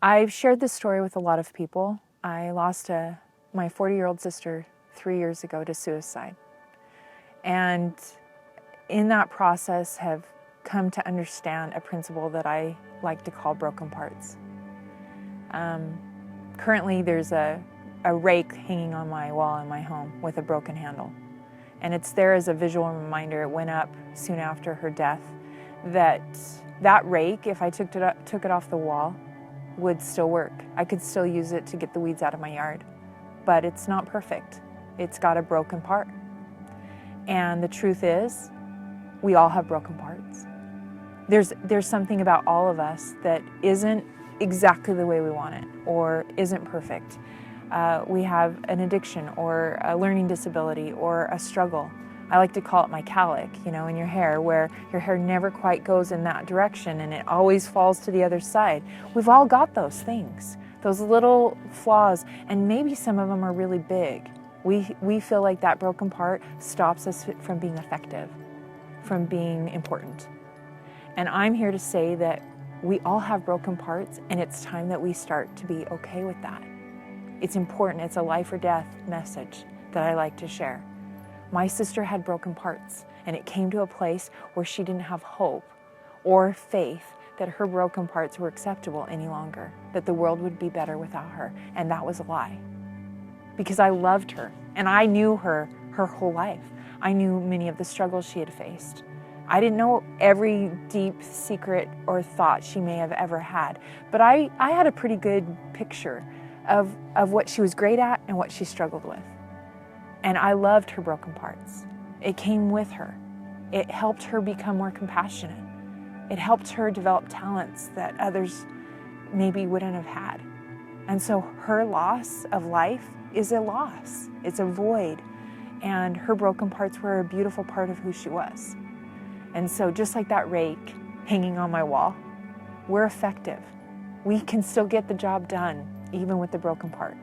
I've shared this story with a lot of people. I lost my 40-year-old sister 3 years ago to suicide. And in that process have come to understand a principle that I like to call broken parts. Currently there's a rake hanging on my wall in my home with a broken handle. And it's there as a visual reminder. It went up soon after her death, that rake, if I took it off the wall, would still work. I could still use it to get the weeds out of my yard, but it's not perfect. It's got a broken part. And the truth is, we all have broken parts. There's something about all of us that isn't exactly the way we want it or isn't perfect. We have an addiction or a learning disability or a struggle. I like to call it my calic, in your hair, where your hair never quite goes in that direction and it always falls to the other side. We've all got those things, those little flaws, and maybe some of them are really big. We feel like that broken part stops us from being effective, from being important. And I'm here to say that we all have broken parts, and it's time that we start to be okay with that. It's important. It's a life or death message that I like to share. My sister had broken parts, and it came to a place where she didn't have hope or faith that her broken parts were acceptable any longer, that the world would be better without her, and that was a lie. Because I loved her, and I knew her whole life. I knew many of the struggles she had faced. I didn't know every deep secret or thought she may have ever had, but I had a pretty good picture of what she was great at and what she struggled with. And I loved her broken parts. It came with her. It helped her become more compassionate. It helped her develop talents that others maybe wouldn't have had. And so her loss of life is a loss. It's a void. And her broken parts were a beautiful part of who she was. And so just like that rake hanging on my wall, we're effective. We can still get the job done, even with the broken part.